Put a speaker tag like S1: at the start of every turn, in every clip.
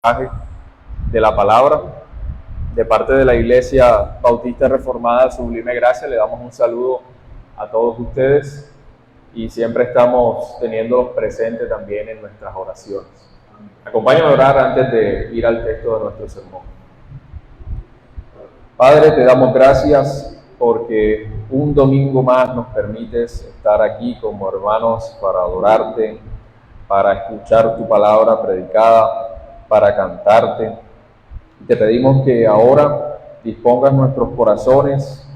S1: De la palabra de parte de la Iglesia Bautista Reformada Sublime Gracia. Le damos un saludo a todos ustedes y siempre estamos teniéndolos presentes también en nuestras oraciones. Acompáñame a orar antes de ir al texto de nuestro sermón. Padre, te damos gracias porque un domingo más nos permites estar aquí como hermanos para adorarte, para escuchar tu palabra predicada, para cantarte. Te pedimos que ahora dispongas nuestros corazones,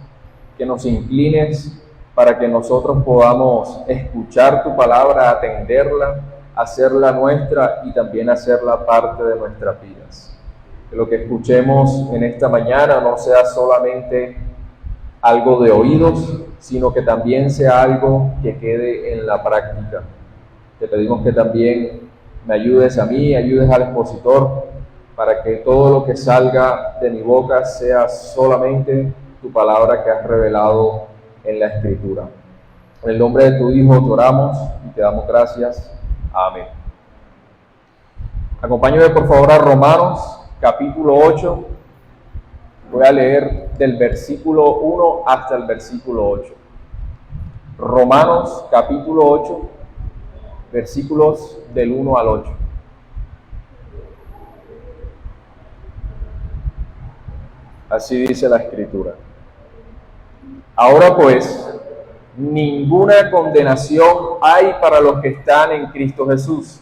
S1: que nos inclines para que nosotros podamos escuchar tu palabra, atenderla, hacerla nuestra y también hacerla parte de nuestras vidas. Que lo que escuchemos en esta mañana no sea solamente algo de oídos, sino que también sea algo que quede en la práctica. Te pedimos que también me ayudes a mí, ayudes al expositor, para que todo lo que salga de mi boca sea solamente tu palabra que has revelado en la Escritura. En el nombre de tu Hijo te oramos y te damos gracias. Amén. Acompáñame por favor a Romanos, capítulo 8. Voy a leer del versículo 1 hasta el versículo 8. Romanos, capítulo 8. Versículos del 1 al 8. Así dice la Escritura. Ahora pues, ninguna condenación hay para los que están en Cristo Jesús,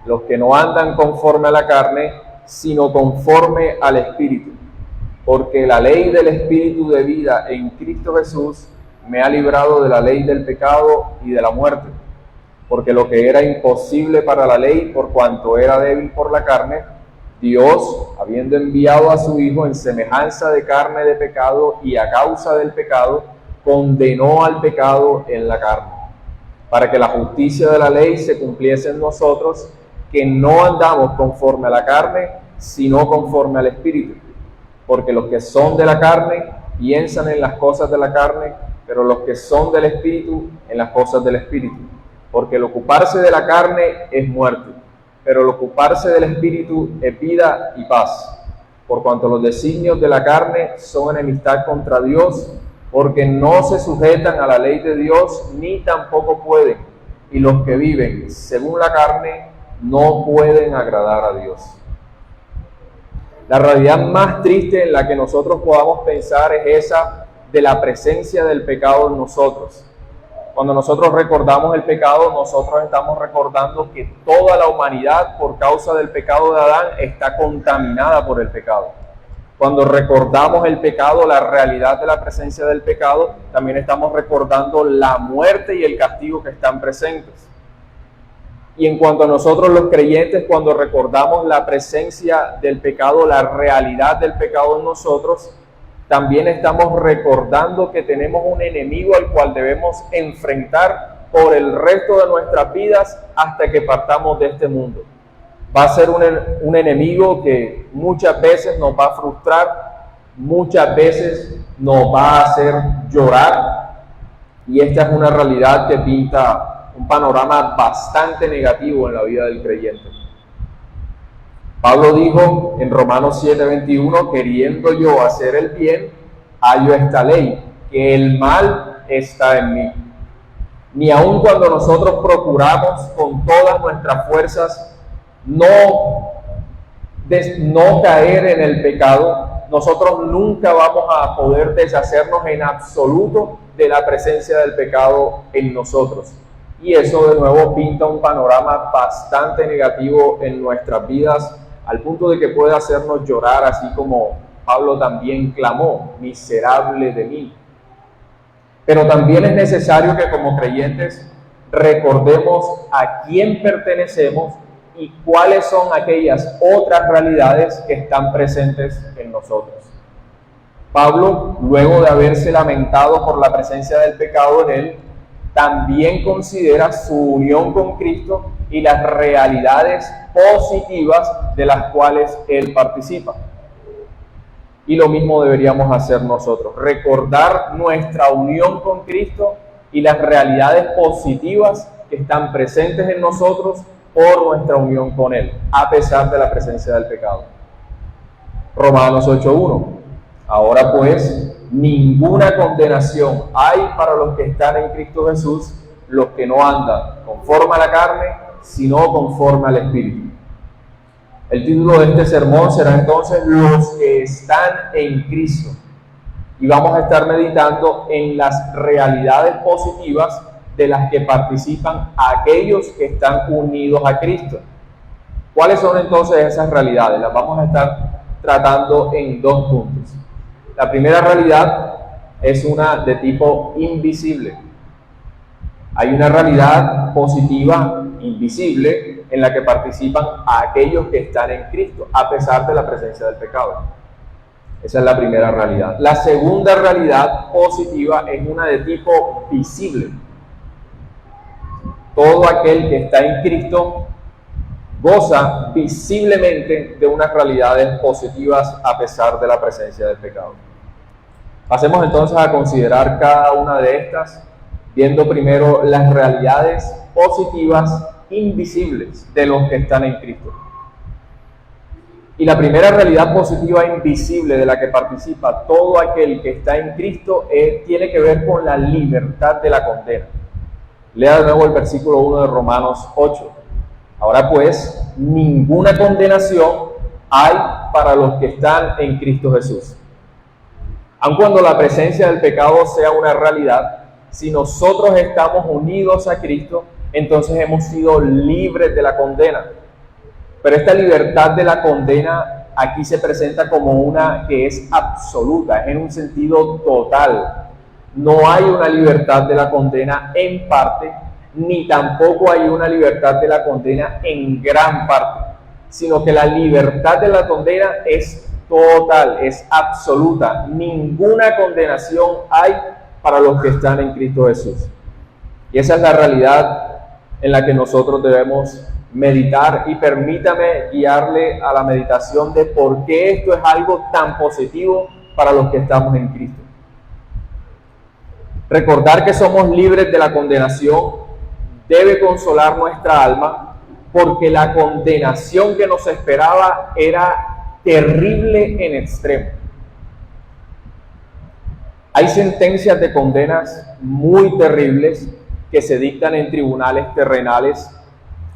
S1: los que no andan conforme a la carne, sino conforme al Espíritu. Porque la ley del Espíritu de vida en Cristo Jesús me ha librado de la ley del pecado y de la muerte. Porque lo que era imposible para la ley, por cuanto era débil por la carne, Dios, habiendo enviado a su Hijo en semejanza de carne de pecado y a causa del pecado, condenó al pecado en la carne, para que la justicia de la ley se cumpliese en nosotros, que no andamos conforme a la carne, sino conforme al Espíritu. Porque los que son de la carne piensan en las cosas de la carne, pero los que son del Espíritu en las cosas del Espíritu. Porque el ocuparse de la carne es muerte, pero el ocuparse del Espíritu es vida y paz. Por cuanto los designios de la carne son enemistad contra Dios, porque no se sujetan a la ley de Dios, ni tampoco pueden. Y los que viven según la carne no pueden agradar a Dios. La realidad más triste en la que nosotros podamos pensar es esa de la presencia del pecado en nosotros. Cuando nosotros recordamos el pecado, nosotros estamos recordando que toda la humanidad, por causa del pecado de Adán, está contaminada por el pecado. Cuando recordamos el pecado, la realidad de la presencia del pecado, también estamos recordando la muerte y el castigo que están presentes. Y en cuanto a nosotros los creyentes, cuando recordamos la presencia del pecado, la realidad del pecado en nosotros, también estamos recordando que tenemos un enemigo al cual debemos enfrentar por el resto de nuestras vidas hasta que partamos de este mundo. Va a ser un enemigo que muchas veces nos va a frustrar, muchas veces nos va a hacer llorar, y esta es una realidad que pinta un panorama bastante negativo en la vida del creyente. Pablo dijo en Romanos 7:21, queriendo yo hacer el bien, hallo esta ley, que el mal está en mí. Ni aun cuando nosotros procuramos con todas nuestras fuerzas no caer en el pecado, nosotros nunca vamos a poder deshacernos en absoluto de la presencia del pecado en nosotros. Y eso de nuevo pinta un panorama bastante negativo en nuestras vidas, al punto de que puede hacernos llorar, así como Pablo también clamó, miserable de mí. Pero también es necesario que como creyentes recordemos a quién pertenecemos y cuáles son aquellas otras realidades que están presentes en nosotros. Pablo, luego de haberse lamentado por la presencia del pecado en él, también considera su unión con Cristo y las realidades positivas de las cuales él participa. Y lo mismo deberíamos hacer nosotros, recordar nuestra unión con Cristo y las realidades positivas que están presentes en nosotros por nuestra unión con Él, a pesar de la presencia del pecado. Romanos 8:1. Ahora pues, ninguna condenación hay para los que están en Cristo Jesús, los que no andan conforme a la carne, sino conforme al Espíritu. El título de este sermón será entonces Los que están en Cristo. Y vamos a estar meditando en las realidades positivas de las que participan aquellos que están unidos a Cristo. ¿Cuáles son entonces esas realidades? Las vamos a estar tratando en dos puntos. La primera realidad es una de tipo invisible. Hay una realidad positiva invisible en la que participan aquellos que están en Cristo, a pesar de la presencia del pecado. Esa es la primera realidad. La segunda realidad positiva es una de tipo visible. Todo aquel que está en Cristo goza visiblemente de unas realidades positivas a pesar de la presencia del pecado. Pasemos entonces a considerar cada una de estas, viendo primero las realidades positivas invisibles de los que están en Cristo. Y la primera realidad positiva invisible de la que participa todo aquel que está en Cristo tiene que ver con la libertad de la condena. Lea de nuevo el versículo 1 de Romanos 8. Ahora pues, ninguna condenación hay para los que están en Cristo Jesús. Aun cuando la presencia del pecado sea una realidad, si nosotros estamos unidos a Cristo, entonces hemos sido libres de la condena. Pero esta libertad de la condena aquí se presenta como una que es absoluta, es en un sentido total. No hay una libertad de la condena en parte, ni tampoco hay una libertad de la condena en gran parte, sino que la libertad de la condena es total, es absoluta. Ninguna condenación hay para los que están en Cristo Jesús. Y esa es la realidad en la que nosotros debemos meditar, y permítame guiarle a la meditación de por qué esto es algo tan positivo para los que estamos en Cristo. Recordar que somos libres de la condenación debe consolar nuestra alma, porque la condenación que nos esperaba era terrible en extremo. Hay sentencias de condenas muy terribles que se dictan en tribunales terrenales,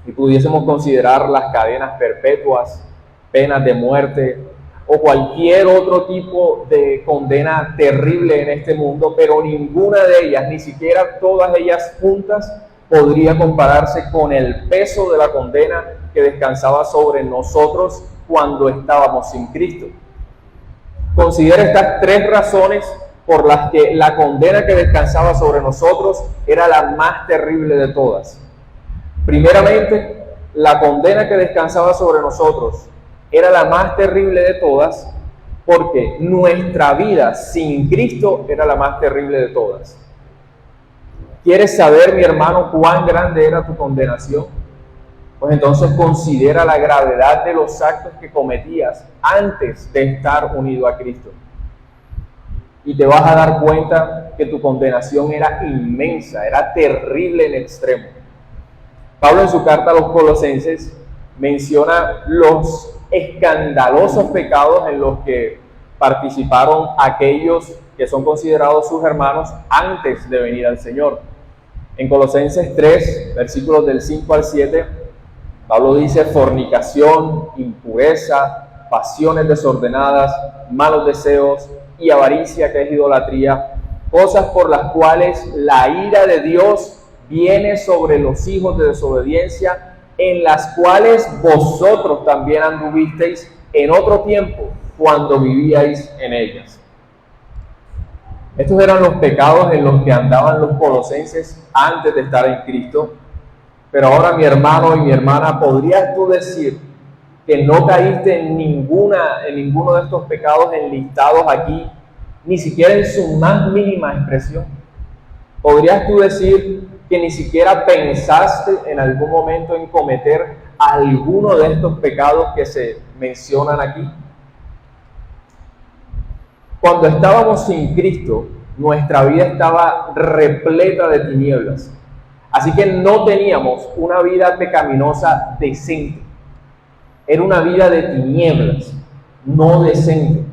S1: y pudiésemos considerar las cadenas perpetuas, penas de muerte o cualquier otro tipo de condena terrible en este mundo, pero ninguna de ellas, ni siquiera todas ellas juntas, podría compararse con el peso de la condena que descansaba sobre nosotros cuando estábamos sin Cristo. Considera estas tres razones por las que la condena que descansaba sobre nosotros era la más terrible de todas. Primeramente, la condena que descansaba sobre nosotros era la más terrible de todas porque nuestra vida sin Cristo era la más terrible de todas. ¿Quieres saber, mi hermano, cuán grande era tu condenación? Pues entonces considera la gravedad de los actos que cometías antes de estar unido a Cristo. Y te vas a dar cuenta que tu condenación era inmensa, era terrible en extremo. Pablo en su carta a los Colosenses menciona los escandalosos pecados en los que participaron aquellos que son considerados sus hermanos antes de venir al Señor. En Colosenses 3, versículos del 5 al 7, Pablo dice: fornicación, impureza, pasiones desordenadas, malos deseos y avaricia, que es idolatría, cosas por las cuales la ira de Dios viene sobre los hijos de desobediencia, en las cuales vosotros también anduvisteis en otro tiempo, cuando vivíais en ellas. Estos eran los pecados en los que andaban los colosenses antes de estar en Cristo. Pero ahora, mi hermano y mi hermana, ¿podrías tú decir que no caíste en ninguno de estos pecados enlistados aquí, ni siquiera en su más mínima expresión? ¿Podrías tú decir que ni siquiera pensaste en algún momento en cometer alguno de estos pecados que se mencionan aquí? Cuando estábamos sin Cristo, nuestra vida estaba repleta de tinieblas. Así que no teníamos una vida pecaminosa decente. Era una vida de tinieblas, no decente.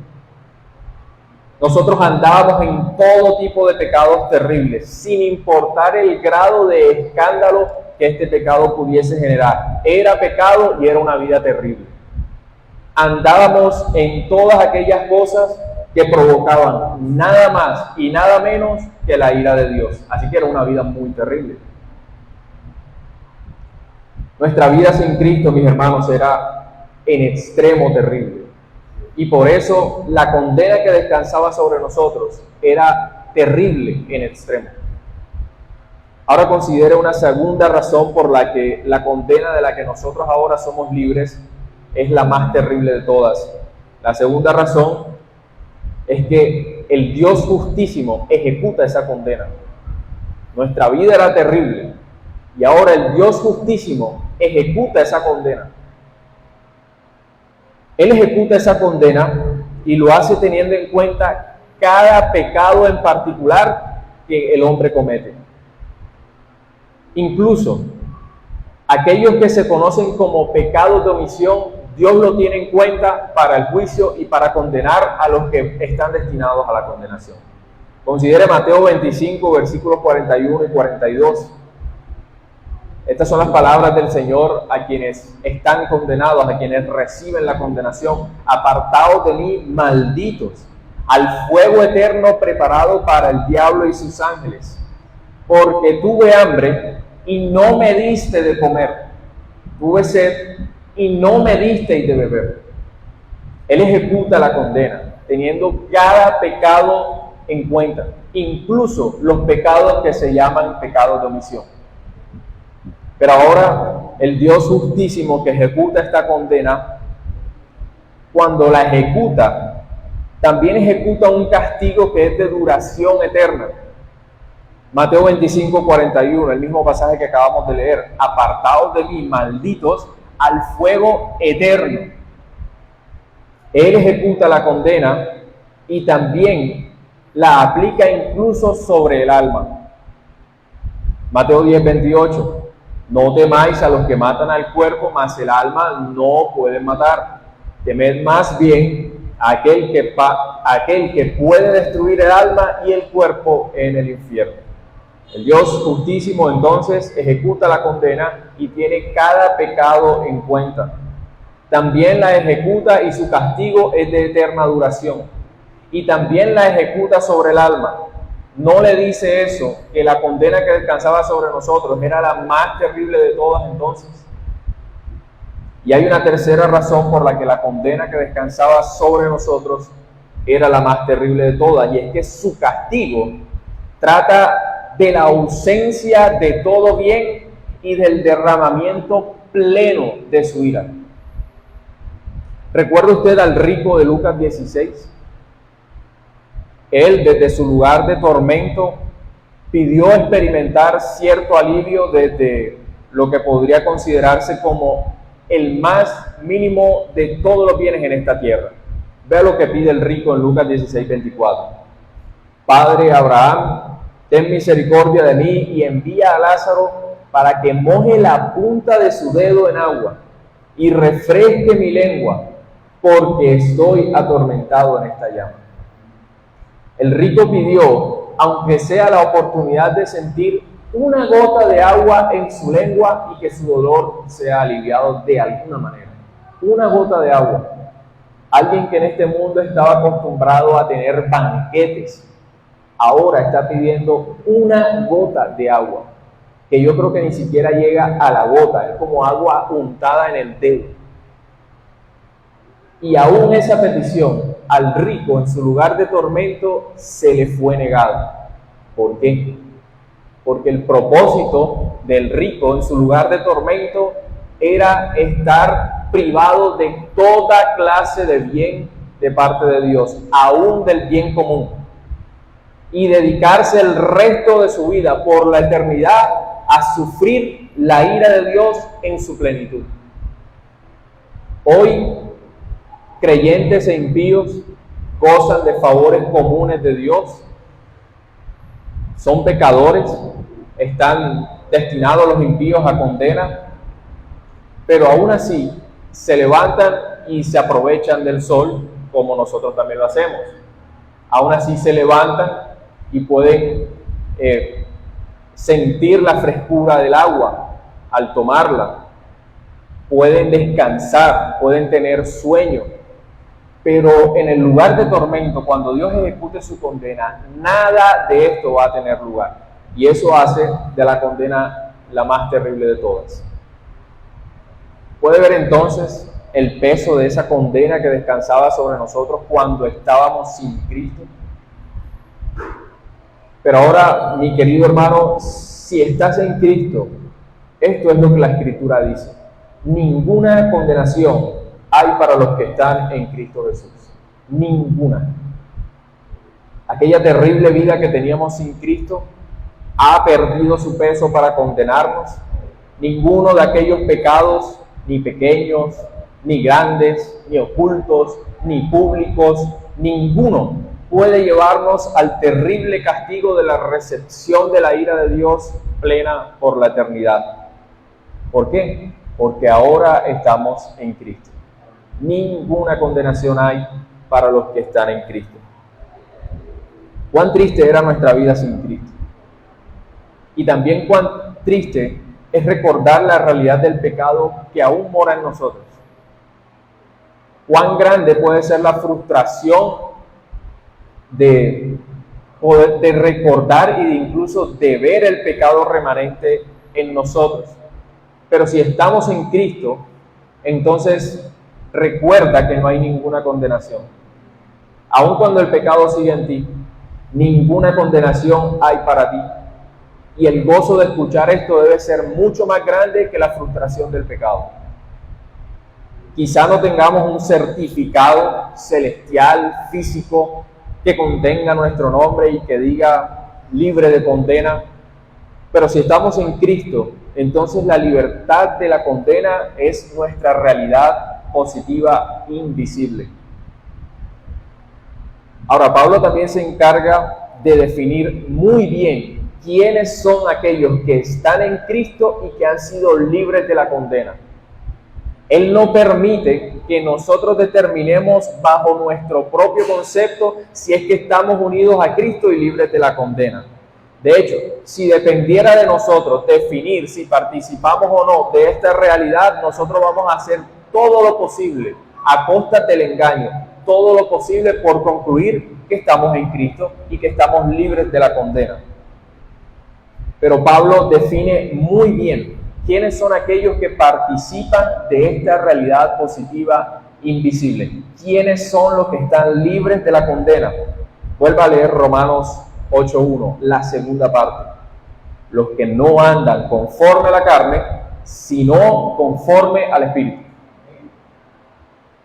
S1: Nosotros andábamos en todo tipo de pecados terribles, sin importar el grado de escándalo que este pecado pudiese generar. Era pecado y era una vida terrible. Andábamos en todas aquellas cosas que provocaban nada más y nada menos que la ira de Dios. Así que era una vida muy terrible. Nuestra vida sin Cristo, mis hermanos, era en extremo terrible. Y por eso la condena que descansaba sobre nosotros era terrible en extremo. Ahora considere una segunda razón por la que la condena de la que nosotros ahora somos libres es la más terrible de todas. La segunda razón es que el Dios justísimo ejecuta esa condena. Nuestra vida era terrible y ahora el Dios justísimo ejecuta esa condena. Él ejecuta esa condena y lo hace teniendo en cuenta cada pecado en particular que el hombre comete. Incluso aquellos que se conocen como pecados de omisión, Dios lo tiene en cuenta para el juicio y para condenar a los que están destinados a la condenación. Considere Mateo 25, versículos 41 y 42. Estas son las palabras del Señor a quienes están condenados, a quienes reciben la condenación. Apartaos de mí, malditos, al fuego eterno preparado para el diablo y sus ángeles. Porque tuve hambre y no me diste de comer. Tuve sed y no me disteis de beber. Él ejecuta la condena, teniendo cada pecado en cuenta, incluso los pecados que se llaman pecados de omisión. Pero ahora el Dios justísimo que ejecuta esta condena, cuando la ejecuta, también ejecuta un castigo que es de duración eterna. Mateo 25, 41, el mismo pasaje que acabamos de leer. Apartaos de mí, malditos, al fuego eterno. Él ejecuta la condena y también la aplica incluso sobre el alma. Mateo 10, 28. No temáis a los que matan al cuerpo, mas el alma no pueden matar. Temed más bien a aquel que puede destruir el alma y el cuerpo en el infierno. El Dios justísimo entonces ejecuta la condena y tiene cada pecado en cuenta. También la ejecuta y su castigo es de eterna duración. Y también la ejecuta sobre el alma. No le dice eso, que la condena que descansaba sobre nosotros era la más terrible de todas entonces. Y hay una tercera razón por la que la condena que descansaba sobre nosotros era la más terrible de todas, y es que su castigo trata de la ausencia de todo bien y del derramamiento pleno de su ira. ¿Recuerda usted al rico de Lucas 16? Él, desde su lugar de tormento, pidió experimentar cierto alivio desde lo que podría considerarse como el más mínimo de todos los bienes en esta tierra. Vea lo que pide el rico en Lucas 16, 24. Padre Abraham, ten misericordia de mí y envía a Lázaro para que moje la punta de su dedo en agua y refresque mi lengua, porque estoy atormentado en esta llama. El rico pidió, aunque sea la oportunidad de sentir una gota de agua en su lengua y que su dolor sea aliviado de alguna manera. Una gota de agua. Alguien que en este mundo estaba acostumbrado a tener banquetes, ahora está pidiendo una gota de agua, que yo creo que ni siquiera llega a la gota, es como agua untada en el dedo. Y aún esa petición al rico en su lugar de tormento se le fue negada. ¿Por qué? Porque el propósito del rico en su lugar de tormento era estar privado de toda clase de bien de parte de Dios, aún del bien común, y dedicarse el resto de su vida por la eternidad a sufrir la ira de Dios en su plenitud. Hoy, creyentes e impíos gozan de favores comunes de Dios, son pecadores, están destinado a los impíos a condena, pero aún así se levantan y se aprovechan del sol, como nosotros también lo hacemos. Aún así se levantan y pueden sentir la frescura del agua al tomarla, pueden descansar, pueden tener sueño, pero en el lugar de tormento, cuando Dios ejecute su condena, nada de esto va a tener lugar, y eso hace de la condena la más terrible de todas. Puede ver entonces el peso de esa condena que descansaba sobre nosotros cuando estábamos sin Cristo. Pero ahora, mi querido hermano, si estás en Cristo, esto es lo que la Escritura dice: ninguna condenación hay para los que están en Cristo Jesús. Ninguna. Aquella terrible vida que teníamos sin Cristo ha perdido su peso para condenarnos. Ninguno de aquellos pecados, ni pequeños, ni grandes, ni ocultos, ni públicos, ninguno puede llevarnos al terrible castigo de la recepción de la ira de Dios plena por la eternidad. ¿Por qué? Porque ahora estamos en Cristo. Ninguna condenación hay para los que están en Cristo. Cuán triste era nuestra vida sin Cristo. Y también cuán triste es recordar la realidad del pecado que aún mora en nosotros. Cuán grande puede ser la frustración de recordar y de incluso de ver el pecado remanente en nosotros. Pero si estamos en Cristo, entonces recuerda que no hay ninguna condenación. Aun cuando el pecado sigue en ti, ninguna condenación hay para ti. Y el gozo de escuchar esto debe ser mucho más grande que la frustración del pecado. Quizá no tengamos un certificado celestial, físico, que contenga nuestro nombre y que diga libre de condena, pero si estamos en Cristo, entonces la libertad de la condena es nuestra realidad positiva invisible. Ahora, Pablo también se encarga de definir muy bien quiénes son aquellos que están en Cristo y que han sido libres de la condena. Él no permite que nosotros determinemos bajo nuestro propio concepto si es que estamos unidos a Cristo y libres de la condena. De hecho, si dependiera de nosotros definir si participamos o no de esta realidad, nosotros vamos a hacer todo lo posible, a costa del engaño, todo lo posible por concluir que estamos en Cristo y que estamos libres de la condena. Pero Pablo define muy bien quiénes son aquellos que participan de esta realidad positiva invisible. ¿Quiénes son los que están libres de la condena? Vuelva a leer Romanos 8:1, la segunda parte. Los que no andan conforme a la carne, sino conforme al Espíritu.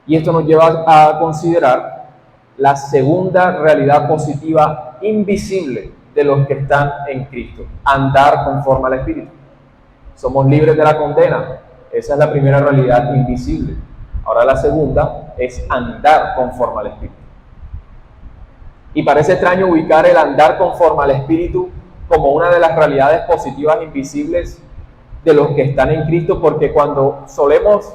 S1: Y esto nos lleva a considerar la segunda realidad positiva invisible de los que están en Cristo: andar conforme al Espíritu. Somos libres de la condena. Esa es la primera realidad invisible. Ahora la segunda es andar conforme al Espíritu. Y parece extraño ubicar el andar conforme al Espíritu como una de las realidades positivas invisibles de los que están en Cristo, porque cuando solemos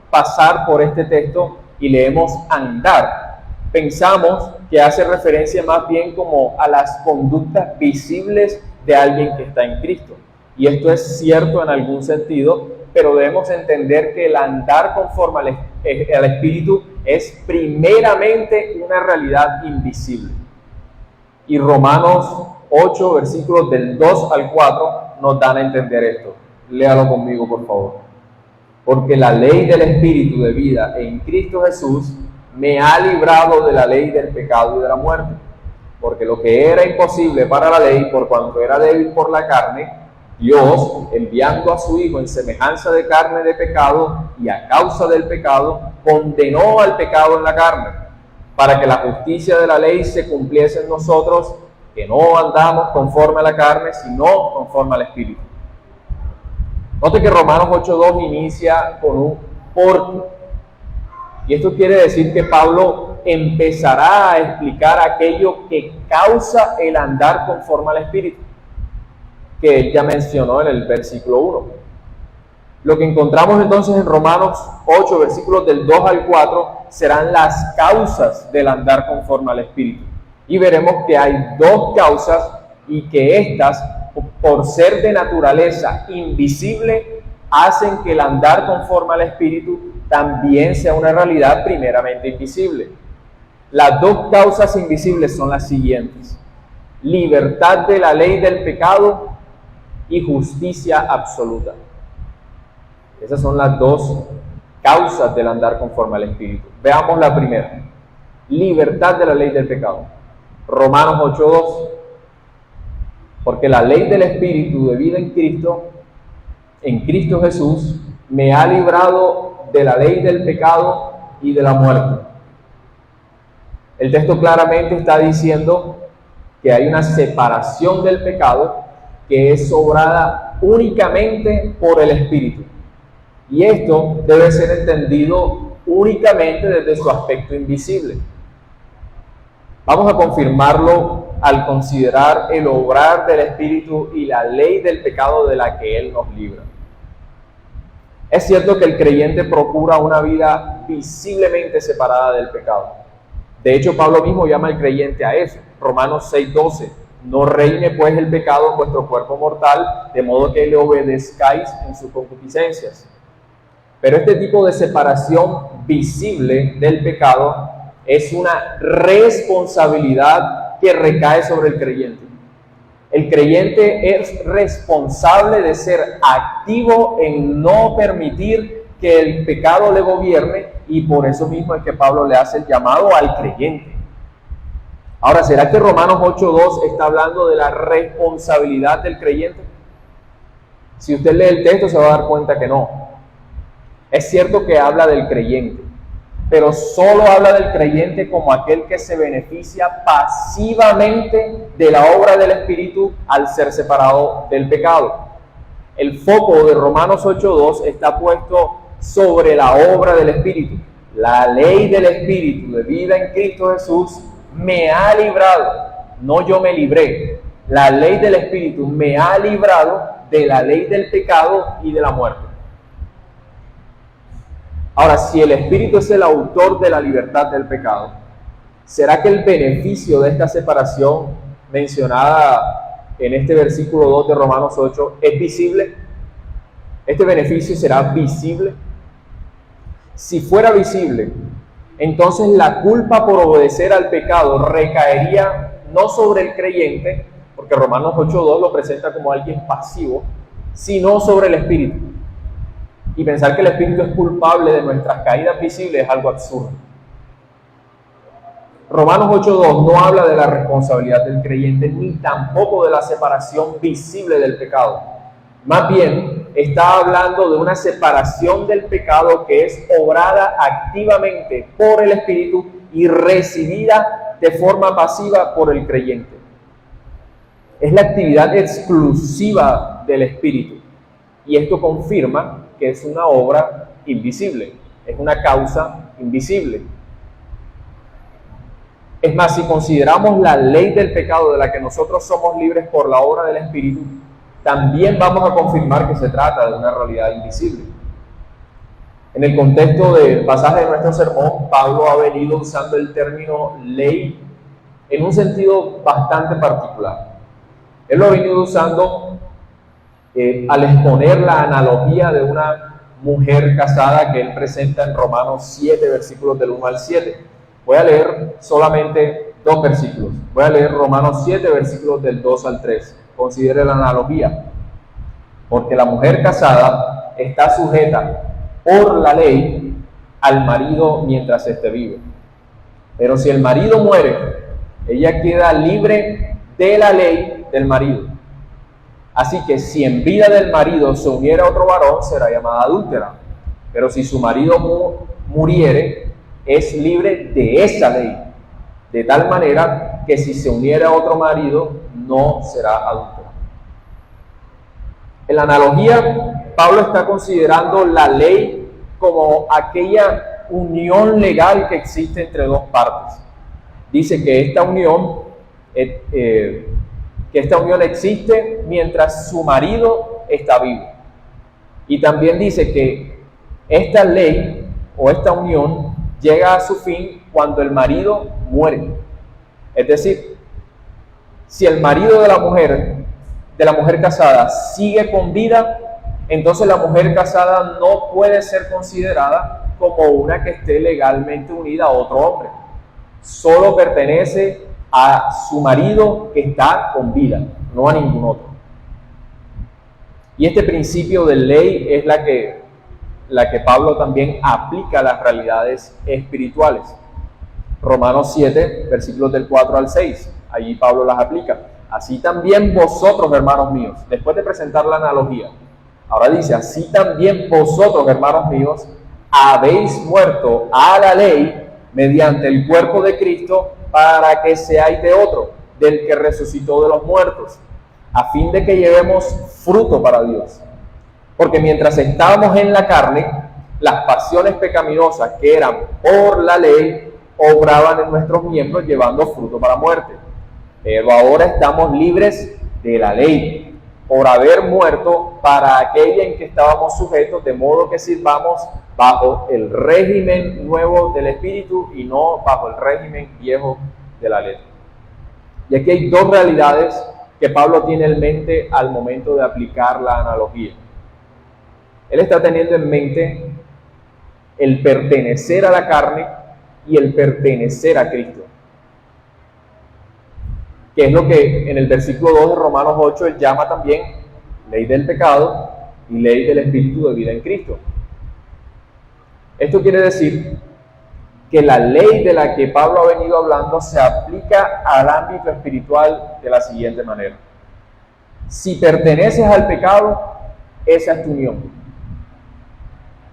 S1: pasar por este texto y leemos andar, pensamos que hace referencia más bien como a las conductas visibles de alguien que está en Cristo. Y esto es cierto en algún sentido, pero debemos entender que el andar conforme al Espíritu es primeramente una realidad invisible. Y Romanos 8, versículos del 2 al 4, nos dan a entender esto. Léalo conmigo, por favor. Porque la ley del Espíritu de vida en Cristo Jesús me ha librado de la ley del pecado y de la muerte. Porque lo que era imposible para la ley, por cuanto era débil por la carne, Dios, enviando a su Hijo en semejanza de carne de pecado y a causa del pecado, condenó al pecado en la carne, para que la justicia de la ley se cumpliese en nosotros, que no andamos conforme a la carne, sino conforme al Espíritu. Note que Romanos 8:2 inicia con un porque. Y esto quiere decir que Pablo empezará a explicar aquello que causa el andar conforme al Espíritu. que él ya mencionó en el versículo 1. Lo que encontramos entonces en Romanos 8, versículos del 2 al 4, serán las causas del andar conforme al Espíritu. Y veremos que hay dos causas y que éstas, por ser de naturaleza invisible, hacen que el andar conforme al Espíritu también sea una realidad primeramente invisible. Las dos causas invisibles son las siguientes: libertad de la ley del pecado y justicia absoluta. Esas son las dos causas del andar conforme al Espíritu. Veamos la primera: libertad de la ley del pecado. Romanos 8:2. Porque la ley del Espíritu de vida en Cristo Jesús, me ha librado de la ley del pecado y de la muerte. El texto claramente está diciendo que hay una separación del pecado que es obrada únicamente por el Espíritu. Y esto debe ser entendido únicamente desde su aspecto invisible. Vamos a confirmarlo al considerar el obrar del Espíritu y la ley del pecado de la que Él nos libra. Es cierto que el creyente procura una vida visiblemente separada del pecado. De hecho, Pablo mismo llama al creyente a eso. Romanos 6:12. No reine pues el pecado en vuestro cuerpo mortal, de modo que le obedezcáis en sus concupiscencias. Pero este tipo de separación visible del pecado es una responsabilidad que recae sobre el creyente. El creyente es responsable de ser activo en no permitir que el pecado le gobierne, y por eso mismo es que Pablo le hace el llamado al creyente. Ahora, ¿será que Romanos 8:2 está hablando de la responsabilidad del creyente? Si usted lee el texto se va a dar cuenta que no. Es cierto que habla del creyente, pero solo habla del creyente como aquel que se beneficia pasivamente de la obra del Espíritu al ser separado del pecado. El foco de Romanos 8:2 está puesto sobre la obra del Espíritu. La ley del Espíritu de vida en Cristo Jesús me ha librado, no yo me libré. La ley del Espíritu me ha librado de la ley del pecado y de la muerte. Ahora, si el Espíritu es el autor de la libertad del pecado, ¿será que el beneficio de esta separación mencionada en este versículo 2 de Romanos 8 es visible? ¿Este beneficio será visible? Si fuera visible, entonces la culpa por obedecer al pecado recaería no sobre el creyente, porque Romanos 8:2 lo presenta como alguien pasivo, sino sobre el Espíritu. Y pensar que el Espíritu es culpable de nuestras caídas visibles es algo absurdo. Romanos 8:2 no habla de la responsabilidad del creyente, ni tampoco de la separación visible del pecado. Más bien, está hablando de una separación del pecado que es obrada activamente por el Espíritu y recibida de forma pasiva por el creyente. Es la actividad exclusiva del Espíritu. Y esto confirma que es una obra invisible, es una causa invisible. Es más, si consideramos la ley del pecado de la que nosotros somos libres por la obra del Espíritu, también vamos a confirmar que se trata de una realidad invisible. En el contexto del pasaje de nuestro sermón, Pablo ha venido usando el término ley en un sentido bastante particular. Él lo ha venido usando al exponer la analogía de una mujer casada que él presenta en Romanos 7, versículos del 1 al 7. Voy a leer solamente dos versículos. Voy a leer Romanos 7, versículos del 2 al 3. Considere la analogía. Porque la mujer casada está sujeta por la ley al marido mientras éste vive. Pero si el marido muere, ella queda libre de la ley del marido. Así que si en vida del marido se uniera a otro varón, será llamada adúltera. Pero si su marido muriere, es libre de esa ley. De tal manera que si se uniera a otro marido, no será adúltera. En la analogía, Pablo está considerando la ley como aquella unión legal que existe entre dos partes. Dice que esta unión que esta unión existe mientras su marido está vivo. Y también dice que esta ley o esta unión llega a su fin cuando el marido muere. Es decir, si el marido de la mujer casada sigue con vida, entonces la mujer casada no puede ser considerada como una que esté legalmente unida a otro hombre. Solo pertenece a su marido que está con vida, no a ningún otro. Y este principio de ley es la que Pablo también aplica a las realidades espirituales. Romanos 7, versículos del 4 al 6, allí Pablo las aplica. Así también vosotros, hermanos míos, después de presentar la analogía, ahora dice, así también vosotros, hermanos míos, habéis muerto a la ley mediante el cuerpo de Cristo para que seáis de otro, del que resucitó de los muertos, a fin de que llevemos fruto para Dios. Porque mientras estábamos en la carne, las pasiones pecaminosas que eran por la ley obraban en nuestros miembros llevando fruto para muerte. Pero ahora estamos libres de la ley, por haber muerto para aquella en que estábamos sujetos, de modo que sirvamos bajo el régimen nuevo del Espíritu y no bajo el régimen viejo de la ley. Y aquí hay dos realidades que Pablo tiene en mente al momento de aplicar la analogía. Él está teniendo en mente el pertenecer a la carne y el pertenecer a Cristo, que es lo que en el versículo 2 de Romanos 8 él llama también ley del pecado y ley del espíritu de vida en Cristo. Esto quiere decir que la ley de la que Pablo ha venido hablando se aplica al ámbito espiritual de la siguiente manera. Si perteneces al pecado, esa es tu unión.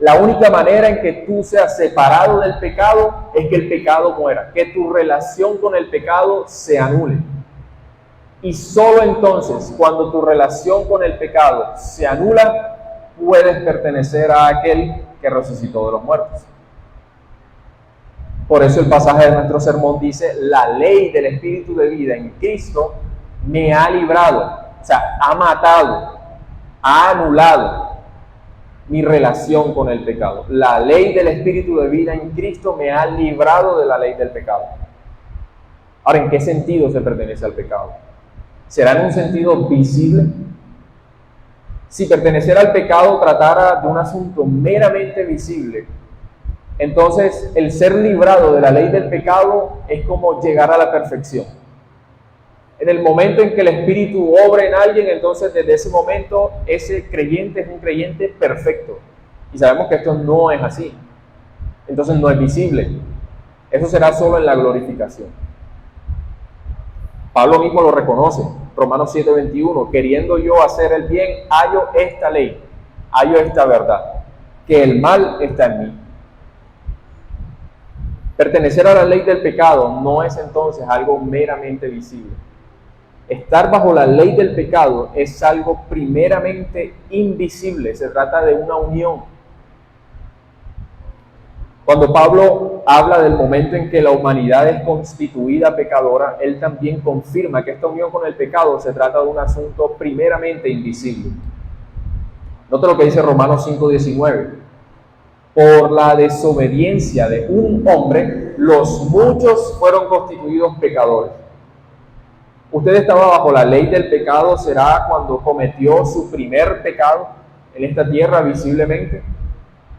S1: La única manera en que tú seas separado del pecado es que el pecado muera, que tu relación con el pecado se anule. Y solo entonces, cuando tu relación con el pecado se anula, puedes pertenecer a aquel que resucitó de los muertos. Por eso el pasaje de nuestro sermón dice, la ley del Espíritu de vida en Cristo me ha librado, o sea, ha matado, ha anulado mi relación con el pecado. La ley del Espíritu de vida en Cristo me ha librado de la ley del pecado. Ahora, ¿en qué sentido se pertenece al pecado? ¿Será en un sentido visible? Si pertenecer al pecado tratara de un asunto meramente visible, entonces el ser librado de la ley del pecado es como llegar a la perfección. En el momento en que el Espíritu obra en alguien, entonces desde ese momento ese creyente es un creyente perfecto. Y sabemos que esto no es así. Entonces no es visible. Eso será solo en la glorificación. Pablo mismo lo reconoce. Romanos 7:21, queriendo yo hacer el bien, hallo esta ley, hallo esta verdad, que el mal está en mí. Pertenecer a la ley del pecado no es entonces algo meramente visible. Estar bajo la ley del pecado es algo primeramente invisible, se trata de una unión. Cuando Pablo habla del momento en que la humanidad es constituida pecadora, él también confirma que esta unión con el pecado se trata de un asunto primeramente invisible. Nota lo que dice Romanos 5:19. Por la desobediencia de un hombre, los muchos fueron constituidos pecadores. Usted estaba bajo la ley del pecado, ¿será cuando cometió su primer pecado en esta tierra visiblemente?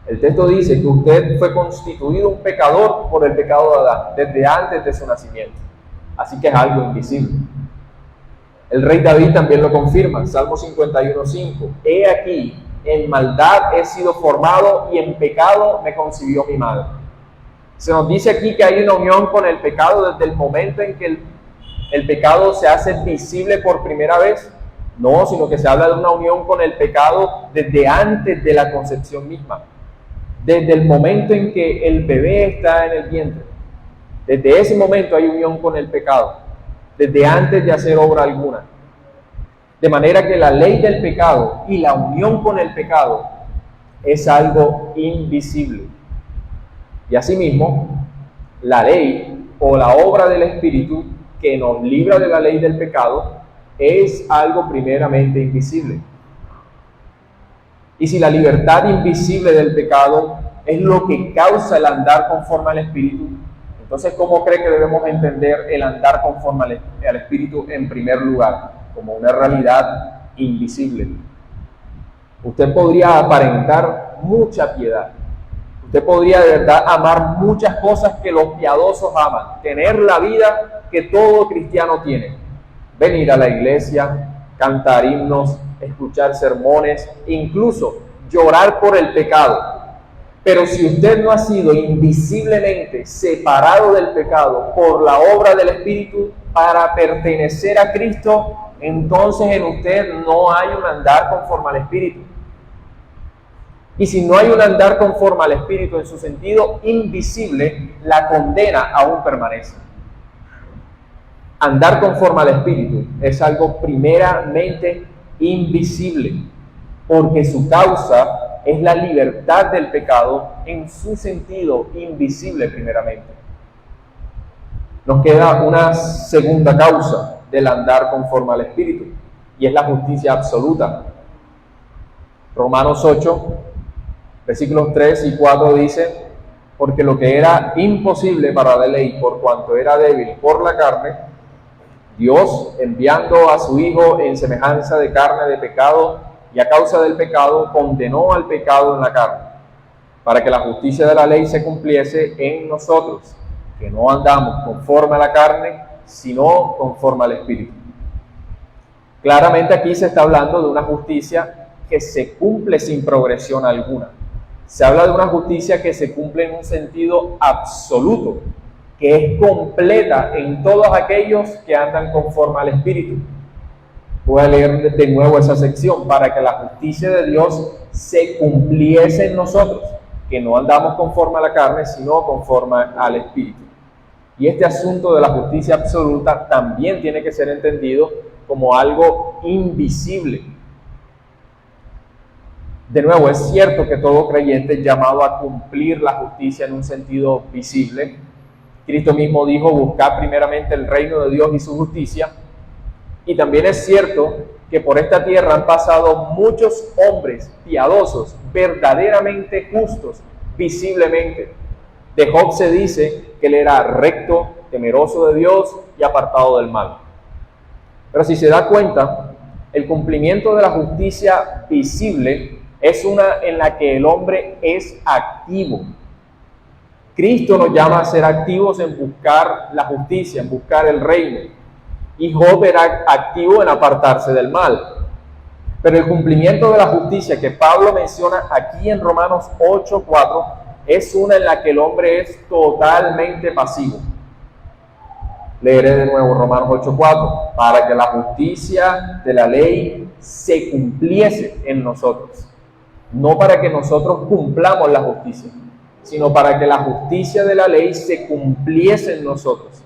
S1: El texto dice que usted fue constituido un pecador por el pecado de Adán, desde antes de su nacimiento. Así que es algo invisible. El rey David también lo confirma, Salmo 51:5. He aquí, en maldad he sido formado y en pecado me concibió mi madre. Se nos dice aquí que hay una unión con el pecado desde el momento en que el pecado se hace visible por primera vez. No, sino que se habla de una unión con el pecado desde antes de la concepción misma. Desde el momento en que el bebé está en el vientre. Desde ese momento hay unión con el pecado. Desde antes de hacer obra alguna. De manera que la ley del pecado y la unión con el pecado es algo invisible. Y asimismo, la ley o la obra del Espíritu que nos libra de la ley del pecado es algo primeramente invisible. Y si la libertad invisible del pecado es lo que causa el andar conforme al Espíritu, entonces, ¿cómo cree que debemos entender el andar conforme al Espíritu en primer lugar? Como una realidad invisible. Usted podría aparentar mucha piedad. Usted podría de verdad amar muchas cosas que los piadosos aman. Tener la vida que todo cristiano tiene. Venir a la iglesia, cantar himnos, escuchar sermones, incluso llorar por el pecado. Pero si usted no ha sido invisiblemente separado del pecado por la obra del Espíritu para pertenecer a Cristo, entonces en usted no hay un andar conforme al Espíritu. Y si no hay un andar conforme al Espíritu en su sentido invisible, la condena aún permanece. Andar conforme al Espíritu es algo primeramente invisible, porque su causa es la libertad del pecado en su sentido invisible primeramente. Nos queda una segunda causa del andar conforme al Espíritu, y es la justicia absoluta. Romanos 8, versículos 3 y 4 dice: porque lo que era imposible para la ley, por cuanto era débil por la carne, Dios, enviando a su Hijo en semejanza de carne de pecado, y a causa del pecado condenó al pecado en la carne, para que la justicia de la ley se cumpliese en nosotros, que no andamos conforme a la carne, sino conforme al Espíritu. Claramente aquí se está hablando de una justicia que se cumple sin progresión alguna. Se habla de una justicia que se cumple en un sentido absoluto, que es completa en todos aquellos que andan conforme al Espíritu. Voy a leer de nuevo esa sección: para que la justicia de Dios se cumpliese en nosotros, que no andamos conforme a la carne, sino conforme al Espíritu. Y este asunto de la justicia absoluta también tiene que ser entendido como algo invisible. De nuevo, es cierto que todo creyente es llamado a cumplir la justicia en un sentido visible. Cristo mismo dijo: buscad primeramente el reino de Dios y su justicia. Y también es cierto que por esta tierra han pasado muchos hombres piadosos, verdaderamente justos, visiblemente. De Job se dice que él era recto, temeroso de Dios y apartado del mal. Pero si se da cuenta, el cumplimiento de la justicia visible es una en la que el hombre es activo. Cristo nos llama a ser activos en buscar la justicia, en buscar el reino. Y Job era activo en apartarse del mal. Pero el cumplimiento de la justicia que Pablo menciona aquí en Romanos 8:4 es una en la que el hombre es totalmente pasivo. Leeré de nuevo Romanos 8:4: para que la justicia de la ley se cumpliese en nosotros. No para que nosotros cumplamos la justicia, sino para que la justicia de la ley se cumpliese en nosotros,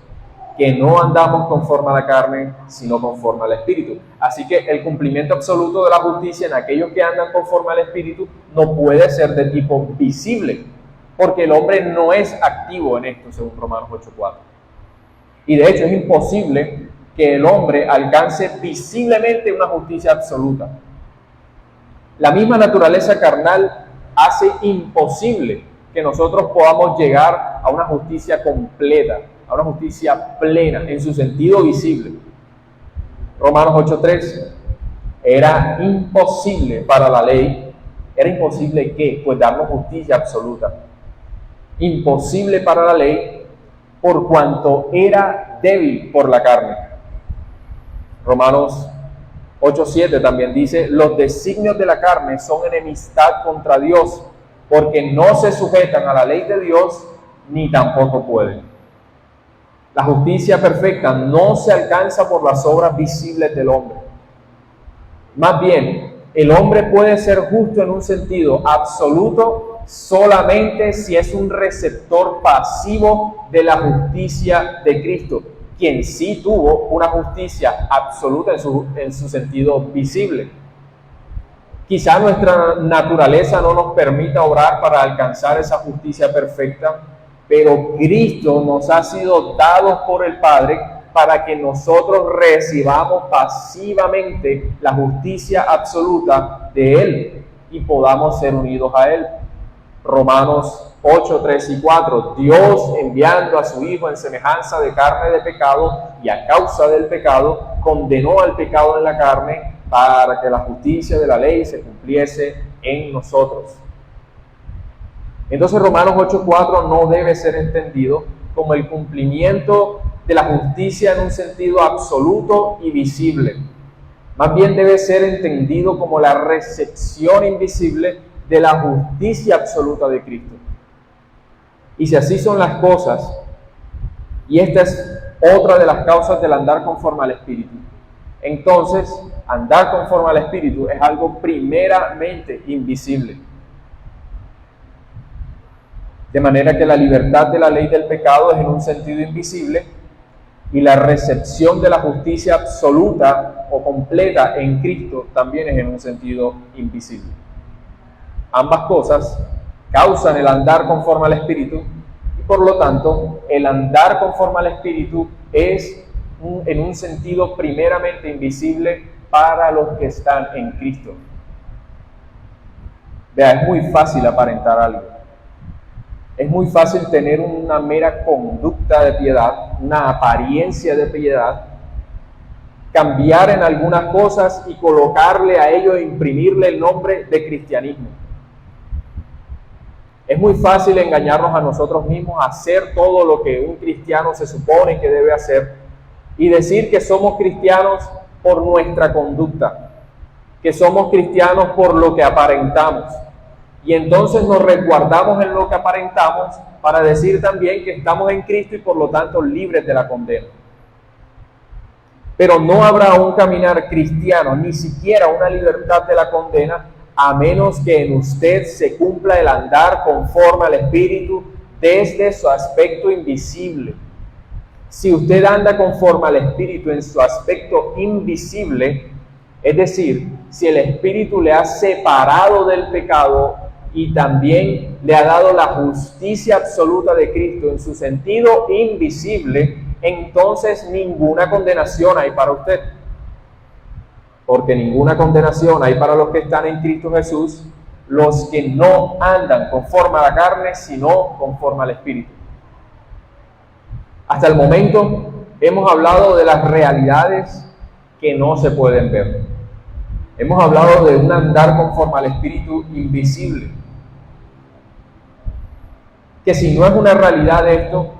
S1: que no andamos conforme a la carne, sino conforme al Espíritu. Así que el cumplimiento absoluto de la justicia en aquellos que andan conforme al Espíritu no puede ser de tipo visible, porque el hombre no es activo en esto, según Romanos 8:4. Y de hecho es imposible que el hombre alcance visiblemente una justicia absoluta. La misma naturaleza carnal hace imposible que nosotros podamos llegar a una justicia completa, a una justicia plena en su sentido visible. Romanos 8:3: era imposible para la ley. ¿Era imposible qué? Pues darnos justicia absoluta. Imposible para la ley por cuanto era débil por la carne. Romanos 8:7 también dice: los designios de la carne son enemistad contra Dios, porque no se sujetan a la ley de Dios, ni tampoco pueden. La justicia perfecta no se alcanza por las obras visibles del hombre. Más bien, el hombre puede ser justo en un sentido absoluto solamente si es un receptor pasivo de la justicia de Cristo, quien sí tuvo una justicia absoluta en su sentido visible. Quizá nuestra naturaleza no nos permita obrar para alcanzar esa justicia perfecta, pero Cristo nos ha sido dado por el Padre para que nosotros recibamos pasivamente la justicia absoluta de Él y podamos ser unidos a Él. Romanos 8, 3 y 4. Dios, enviando a su Hijo en semejanza de carne de pecado y a causa del pecado, condenó al pecado en la carne para que la justicia de la ley se cumpliese en nosotros. Entonces Romanos 8, 4 no debe ser entendido como el cumplimiento de la justicia en un sentido absoluto y visible. Más bien debe ser entendido como la recepción invisible de la justicia absoluta de Cristo. Y si así son las cosas, y esta es otra de las causas del andar conforme al Espíritu, entonces andar conforme al Espíritu es algo primeramente invisible. De manera que la libertad de la ley del pecado es en un sentido invisible, y la recepción de la justicia absoluta o completa en Cristo también es en un sentido invisible. Ambas cosas causan el andar conforme al Espíritu, y por lo tanto el andar conforme al Espíritu es en un sentido primeramente invisible para los que están en Cristo. Vea, es muy fácil aparentar algo. Es muy fácil tener una mera conducta de piedad, una apariencia de piedad, cambiar en algunas cosas y colocarle a ello e imprimirle el nombre de cristianismo. Es muy fácil engañarnos a nosotros mismos, hacer todo lo que un cristiano se supone que debe hacer y decir que somos cristianos por nuestra conducta, que somos cristianos por lo que aparentamos. Y entonces nos resguardamos en lo que aparentamos para decir también que estamos en Cristo y por lo tanto libres de la condena. Pero no habrá un caminar cristiano, ni siquiera una libertad de la condena, a menos que en usted se cumpla el andar conforme al Espíritu desde su aspecto invisible. Si usted anda conforme al Espíritu en su aspecto invisible, es decir, si el Espíritu le ha separado del pecado y también le ha dado la justicia absoluta de Cristo en su sentido invisible, entonces ninguna condenación hay para usted. Porque ninguna condenación hay para los que están en Cristo Jesús, los que no andan conforme a la carne, sino conforme al Espíritu. Hasta el momento hemos hablado de las realidades que no se pueden ver. Hemos hablado de un andar conforme al Espíritu invisible. Que si no es una realidad esto,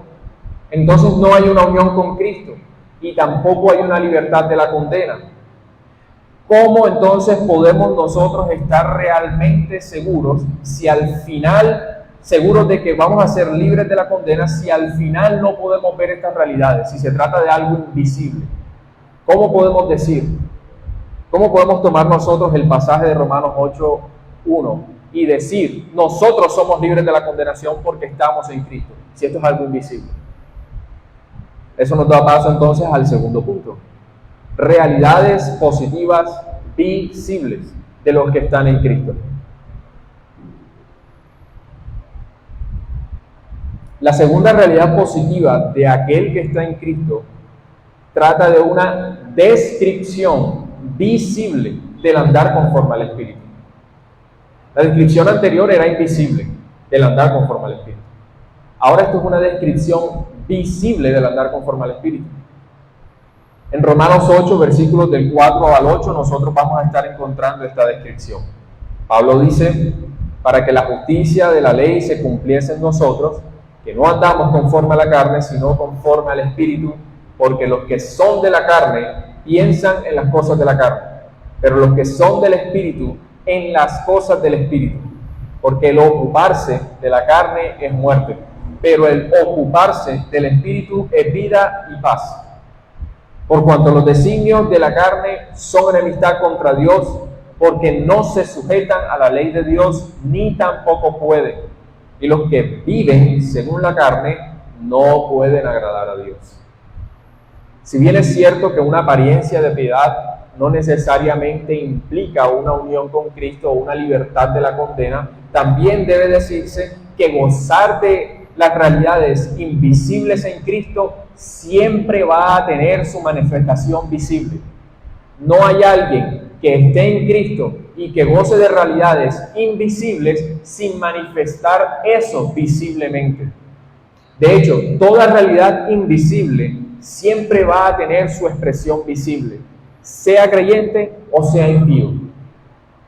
S1: entonces no hay una unión con Cristo y tampoco hay una libertad de la condena. ¿Cómo entonces podemos nosotros estar realmente seguros si al final, seguros de que vamos a ser libres de la condena, si al final no podemos ver estas realidades, si se trata de algo invisible? ¿Cómo podemos decir? ¿Cómo podemos tomar nosotros el pasaje de Romanos 8:1 y decir, nosotros somos libres de la condenación porque estamos en Cristo, si esto es algo invisible? Eso nos da paso entonces al segundo punto. Realidades positivas visibles de los que están en Cristo. La segunda realidad positiva de aquel que está en Cristo trata de una descripción visible del andar conforme al Espíritu. La descripción anterior era invisible del andar conforme al Espíritu. Ahora esto es una descripción visible del andar conforme al Espíritu. En Romanos 8, versículos del 4 al 8, nosotros vamos a estar encontrando esta descripción. Pablo dice, para que la justicia de la ley se cumpliese en nosotros, que no andamos conforme a la carne, sino conforme al Espíritu, porque los que son de la carne piensan en las cosas de la carne, pero los que son del Espíritu, en las cosas del Espíritu. Porque el ocuparse de la carne es muerte, pero el ocuparse del Espíritu es vida y paz. Por cuanto los designios de la carne son enemistad contra Dios, porque no se sujetan a la ley de Dios, ni tampoco pueden. Y los que viven según la carne no pueden agradar a Dios. Si bien es cierto que una apariencia de piedad no necesariamente implica una unión con Cristo o una libertad de la condena, también debe decirse que gozar de las realidades invisibles en Cristo, siempre va a tener su manifestación visible. No hay alguien que esté en Cristo y que goce de realidades invisibles sin manifestar eso visiblemente. De hecho, toda realidad invisible siempre va a tener su expresión visible, sea creyente o sea impío.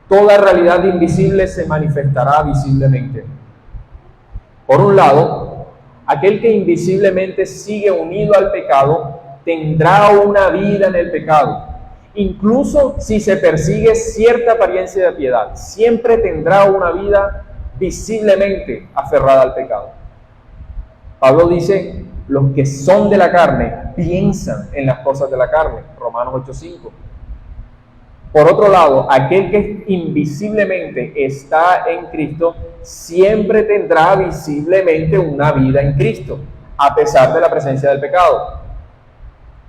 S1: Toda realidad invisible se manifestará visiblemente. Por un lado, aquel que invisiblemente sigue unido al pecado tendrá una vida en el pecado. Incluso si se persigue cierta apariencia de piedad, siempre tendrá una vida visiblemente aferrada al pecado. Pablo dice, los que son de la carne piensan en las cosas de la carne, Romanos 8:5. Por otro lado, aquel que invisiblemente está en Cristo, siempre tendrá visiblemente una vida en Cristo, a pesar de la presencia del pecado.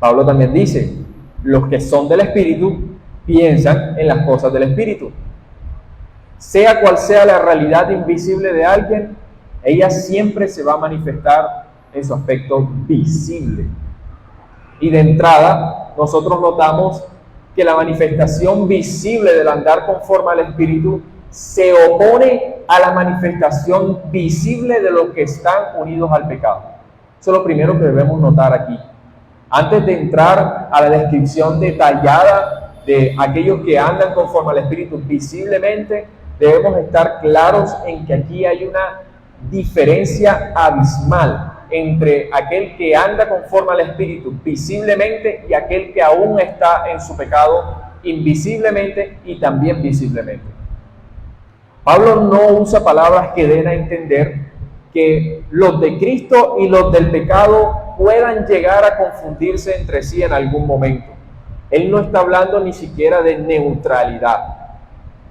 S1: Pablo también dice, los que son del Espíritu piensan en las cosas del Espíritu. Sea cual sea la realidad invisible de alguien, ella siempre se va a manifestar en su aspecto visible. Y de entrada, nosotros notamos que la manifestación visible del andar conforme al Espíritu se opone a la manifestación visible de los que están unidos al pecado. Eso es lo primero que debemos notar aquí. Antes de entrar a la descripción detallada de aquellos que andan conforme al Espíritu visiblemente, debemos estar claros en que aquí hay una diferencia abismal entre aquel que anda conforme al Espíritu visiblemente y aquel que aún está en su pecado invisiblemente y también visiblemente. Pablo no usa palabras que den a entender que los de Cristo y los del pecado puedan llegar a confundirse entre sí en algún momento. Él no está hablando ni siquiera de neutralidad,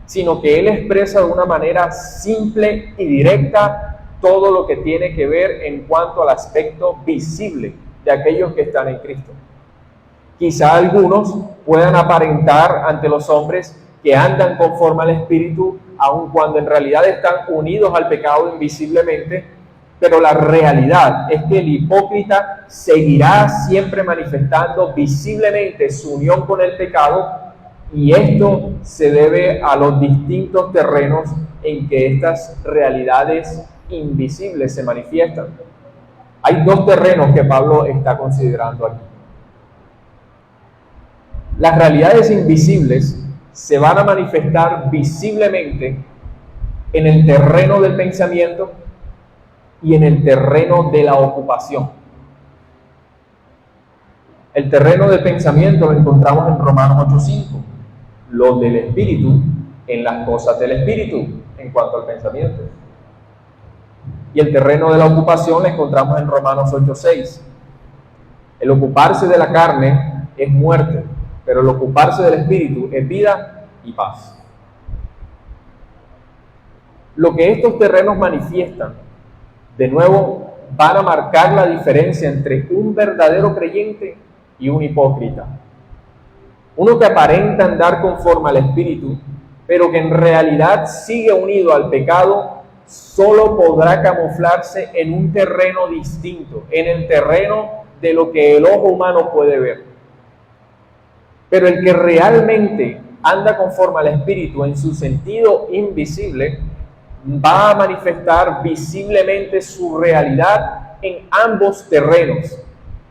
S1: sino que él expresa de una manera simple y directa todo lo que tiene que ver en cuanto al aspecto visible de aquellos que están en Cristo. Quizá algunos puedan aparentar ante los hombres que andan conforme al Espíritu, aun cuando en realidad están unidos al pecado invisiblemente, pero la realidad es que el hipócrita seguirá siempre manifestando visiblemente su unión con el pecado, y esto se debe a los distintos terrenos en que estas realidades invisibles se manifiestan. Hay dos terrenos que Pablo está considerando aquí. Las realidades invisibles se van a manifestar visiblemente en el terreno del pensamiento y en el terreno de la ocupación. El terreno del pensamiento lo encontramos en Romanos 8:5, lo del espíritu en las cosas del espíritu en cuanto al pensamiento. Y el terreno de la ocupación lo encontramos en Romanos 8:6. El ocuparse de la carne es muerte, pero el ocuparse del espíritu es vida y paz. Lo que estos terrenos manifiestan, de nuevo, van a marcar la diferencia entre un verdadero creyente y un hipócrita. Uno que aparenta andar conforme al Espíritu, pero que en realidad sigue unido al pecado, solo podrá camuflarse en un terreno distinto, en el terreno de lo que el ojo humano puede ver. Pero el que realmente anda conforme al Espíritu en su sentido invisible, va a manifestar visiblemente su realidad en ambos terrenos.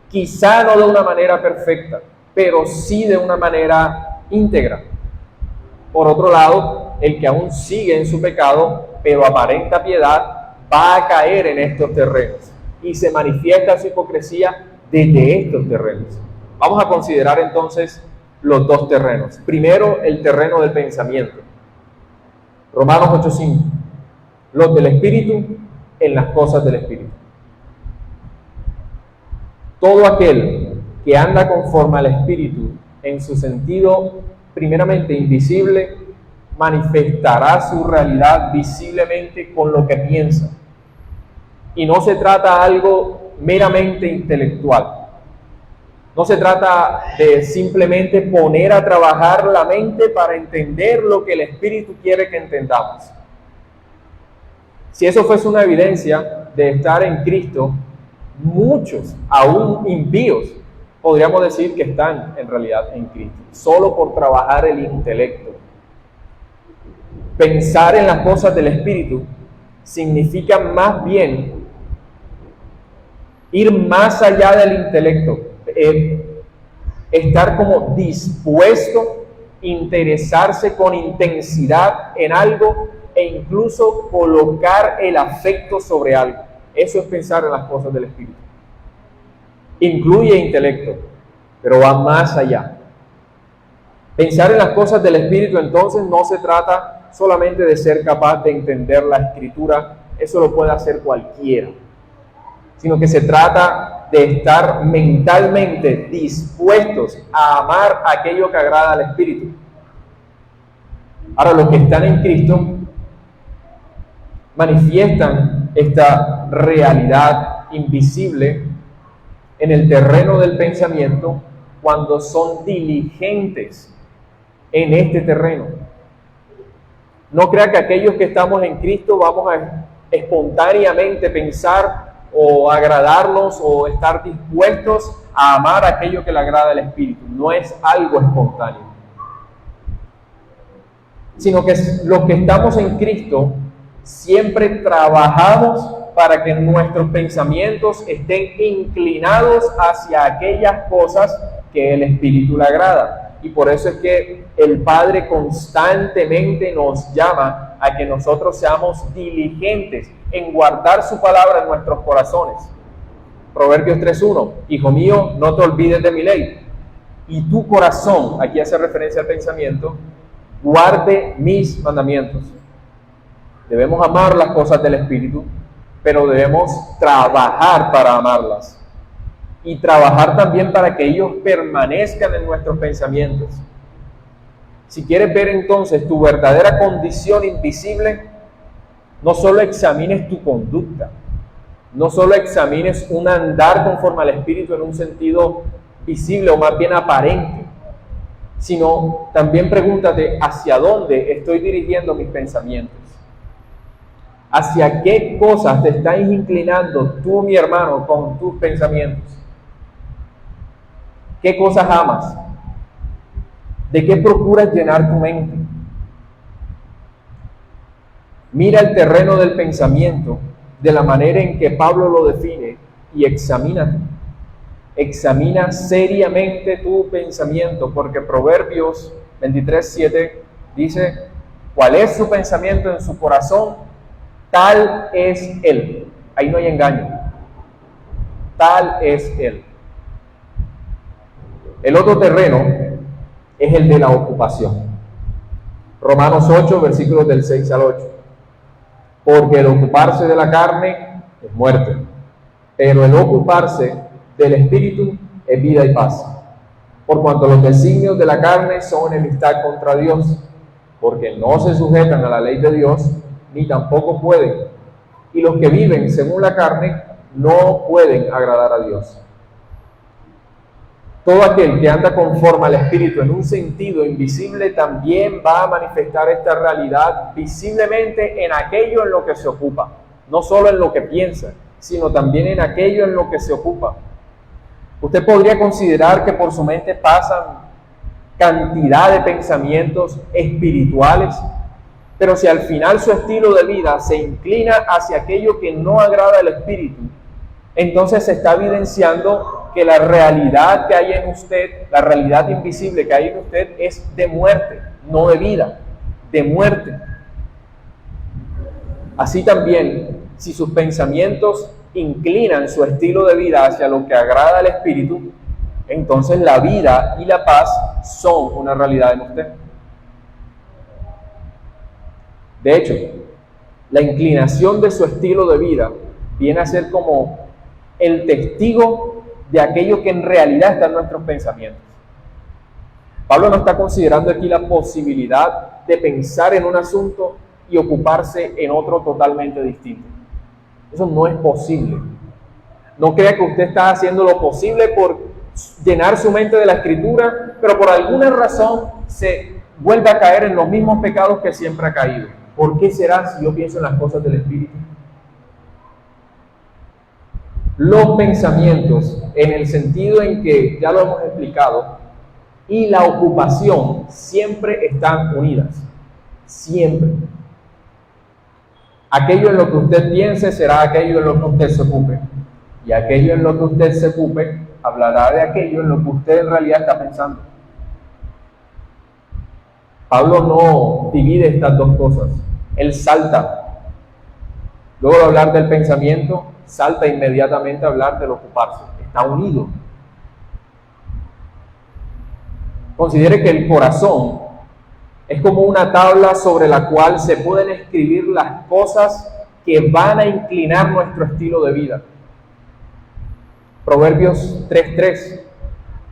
S1: Quizá no de una manera perfecta, pero sí de una manera íntegra. Por otro lado, el que aún sigue en su pecado, pero aparenta piedad, va a caer en estos terrenos y se manifiesta su hipocresía desde estos terrenos. Vamos a considerar entonces los dos terrenos. Primero, el terreno del pensamiento. Romanos 8:5. Los del Espíritu en las cosas del Espíritu. Todo aquel que anda conforme al Espíritu en su sentido primeramente invisible, manifestará su realidad visiblemente con lo que piensa. Y no se trata de algo meramente intelectual. No se trata de simplemente poner a trabajar la mente para entender lo que el Espíritu quiere que entendamos. Si eso fuese una evidencia, de estar en Cristo, muchos, aún impíos, podríamos decir que están en realidad en Cristo, solo por trabajar el intelecto. Pensar en las cosas del Espíritu significa más bien ir más allá del intelecto, estar como dispuesto, interesarse con intensidad en algo e incluso colocar el afecto sobre algo. Eso es pensar en las cosas del Espíritu. Incluye intelecto, pero va más allá. Pensar en las cosas del Espíritu entonces no se trata solamente de ser capaz de entender la Escritura, eso lo puede hacer cualquiera, sino que se trata de estar mentalmente dispuestos a amar aquello que agrada al Espíritu. Ahora, los que están en Cristo manifiestan esta realidad invisible en el terreno del pensamiento cuando son diligentes en este terreno. No crea que aquellos que estamos en Cristo vamos a espontáneamente pensar o agradarnos o estar dispuestos a amar aquello que le agrada al Espíritu. No es algo espontáneo. Sino que los que estamos en Cristo siempre trabajamos para que nuestros pensamientos estén inclinados hacia aquellas cosas que el Espíritu le agrada. Y por eso es que el Padre constantemente nos llama a que nosotros seamos diligentes en guardar su palabra en nuestros corazones. Proverbios 3:1, hijo mío, no te olvides de mi ley. Y tu corazón, aquí hace referencia al pensamiento, guarde mis mandamientos. Debemos amar las cosas del Espíritu, pero debemos trabajar para amarlas. Y trabajar también para que ellos permanezcan en nuestros pensamientos. Si quieres ver entonces tu verdadera condición invisible, no solo examines tu conducta, no solo examines un andar conforme al Espíritu en un sentido visible o más bien aparente, sino también pregúntate hacia dónde estoy dirigiendo mis pensamientos. ¿Hacia qué cosas te estás inclinando tú, mi hermano, con tus pensamientos? ¿Qué cosas amas? ¿De qué procuras llenar tu mente? Mira el terreno del pensamiento de la manera en que Pablo lo define y examínate. Examina seriamente tu pensamiento, porque Proverbios 23:7 dice: ¿cuál es su pensamiento en su corazón? Tal es él. Ahí no hay engaño. Tal es él. El otro terreno es el de la ocupación. Romanos 8, versículos del 6 al 8. Porque el ocuparse de la carne es muerte, pero el ocuparse del Espíritu es vida y paz. Por cuanto los designios de la carne son enemistad contra Dios, porque no se sujetan a la ley de Dios, ni tampoco pueden. Y los que viven según la carne no pueden agradar a Dios. Todo aquel que anda conforme al Espíritu en un sentido invisible también va a manifestar esta realidad visiblemente en aquello en lo que se ocupa. No solo en lo que piensa, sino también en aquello en lo que se ocupa. Usted podría considerar que por su mente pasan cantidad de pensamientos espirituales, pero si al final su estilo de vida se inclina hacia aquello que no agrada al Espíritu, entonces se está evidenciando que la realidad que hay en usted, la realidad invisible que hay en usted es de muerte, no de vida, de muerte. Así también, si sus pensamientos inclinan su estilo de vida hacia lo que agrada al Espíritu, entonces la vida y la paz son una realidad en usted. De hecho, la inclinación de su estilo de vida viene a ser como el testigo de aquello que en realidad está en nuestros pensamientos. Pablo no está considerando aquí la posibilidad de pensar en un asunto y ocuparse en otro totalmente distinto. Eso no es posible. No crea que usted está haciendo lo posible por llenar su mente de la Escritura, pero por alguna razón se vuelve a caer en los mismos pecados que siempre ha caído. ¿Por qué será si yo pienso en las cosas del Espíritu? Los pensamientos, en el sentido en que ya lo hemos explicado, y la ocupación siempre están unidas. Siempre. Aquello en lo que usted piense será aquello en lo que usted se ocupe. Y aquello en lo que usted se ocupe hablará de aquello en lo que usted en realidad está pensando. Pablo no divide estas dos cosas. Él salta. Luego de hablar del pensamiento, salta inmediatamente a hablar del ocuparse. Está unido. Considere que el corazón es como una tabla sobre la cual se pueden escribir las cosas que van a inclinar nuestro estilo de vida. Proverbios 3:3.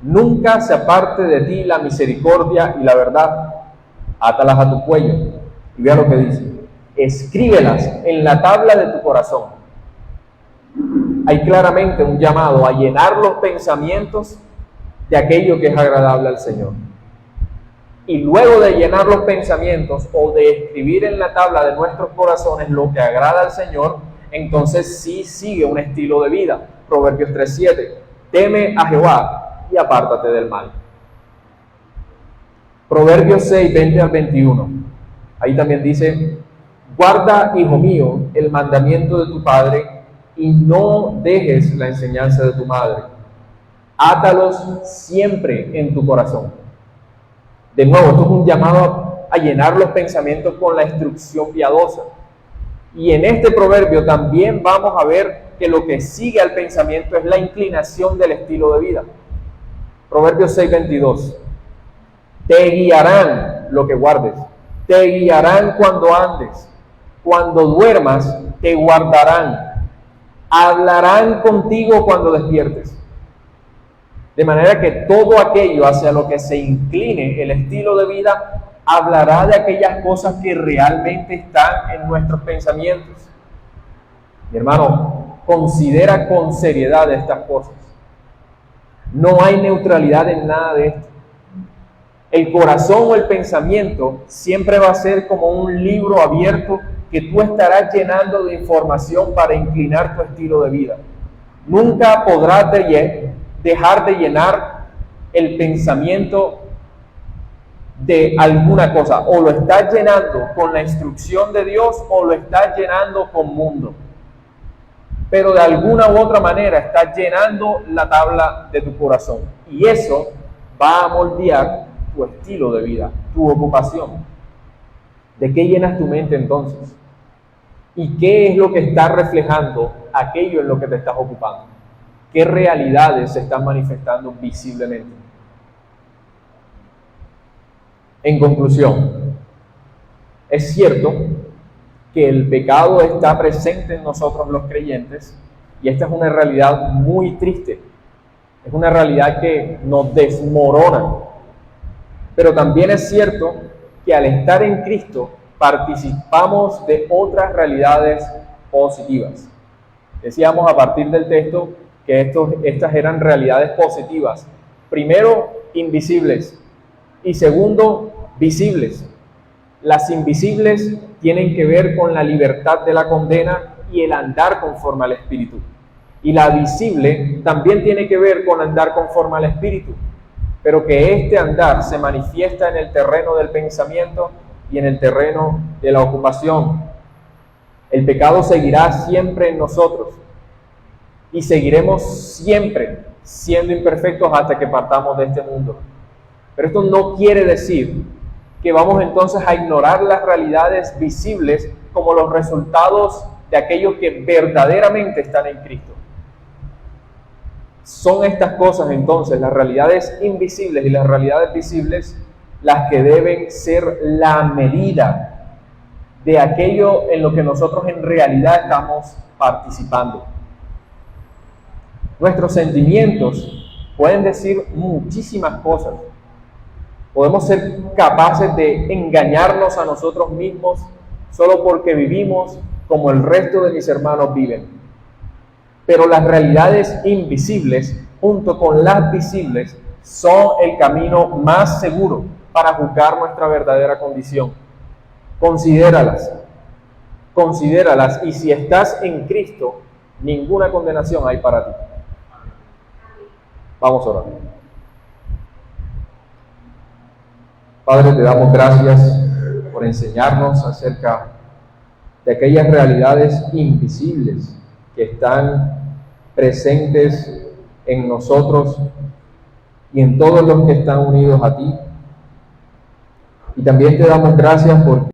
S1: Nunca se aparte de ti la misericordia y la verdad. Átalas a tu cuello. Y vea lo que dice. Escríbelas en la tabla de tu corazón. Hay claramente un llamado a llenar los pensamientos de aquello que es agradable al Señor. Y luego de llenar los pensamientos o de escribir en la tabla de nuestros corazones lo que agrada al Señor, entonces sí sigue un estilo de vida. Proverbios 3:7. Teme a Jehová y apártate del mal. Proverbios 6:20 al 21. Ahí también dice: guarda, hijo mío, el mandamiento de tu padre y no dejes la enseñanza de tu madre. Átalos siempre en tu corazón. De nuevo, esto es un llamado a llenar los pensamientos con la instrucción piadosa. Y en este proverbio también vamos a ver que lo que sigue al pensamiento es la inclinación del estilo de vida. Proverbios 6:22. Te guiarán lo que guardes, te guiarán cuando andes, cuando duermas te guardarán, hablarán contigo cuando despiertes. De manera que todo aquello hacia lo que se incline el estilo de vida hablará de aquellas cosas que realmente están en nuestros pensamientos. Mi hermano, considera con seriedad estas cosas. No hay neutralidad en nada de esto. El corazón o el pensamiento siempre va a ser como un libro abierto que tú estarás llenando de información para inclinar tu estilo de vida. Nunca podrás dejar de llenar el pensamiento de alguna cosa. O lo estás llenando con la instrucción de Dios o lo estás llenando con mundo. Pero de alguna u otra manera estás llenando la tabla de tu corazón. Y eso va a moldear tu estilo de vida, tu ocupación. ¿De qué llenas tu mente entonces? ¿Y qué es lo que está reflejando aquello en lo que te estás ocupando? ¿Qué realidades se están manifestando visiblemente? En conclusión, es cierto que el pecado está presente en nosotros los creyentes y esta es una realidad muy triste. Es una realidad que nos desmorona. Pero también es cierto que al estar en Cristo participamos de otras realidades positivas. Decíamos a partir del texto que estas eran realidades positivas. Primero, invisibles. Y segundo, visibles. Las invisibles tienen que ver con la libertad de la condena y el andar conforme al Espíritu. Y la visible también tiene que ver con andar conforme al Espíritu, pero que este andar se manifiesta en el terreno del pensamiento y en el terreno de la ocupación. El pecado seguirá siempre en nosotros y seguiremos siempre siendo imperfectos hasta que partamos de este mundo. Pero esto no quiere decir que vamos entonces a ignorar las realidades visibles como los resultados de aquellos que verdaderamente están en Cristo. Son estas cosas entonces, las realidades invisibles y las realidades visibles, las que deben ser la medida de aquello en lo que nosotros en realidad estamos participando. Nuestros sentimientos pueden decir muchísimas cosas. Podemos ser capaces de engañarnos a nosotros mismos solo porque vivimos como el resto de mis hermanos viven. Pero las realidades invisibles, junto con las visibles, son el camino más seguro para juzgar nuestra verdadera condición. Considéralas, y si estás en Cristo, Ninguna condenación hay para ti. Vamos a orar. Padre, te damos gracias por enseñarnos acerca de aquellas realidades invisibles que están presentes en nosotros y en todos los que están unidos a ti. Y también te damos gracias porque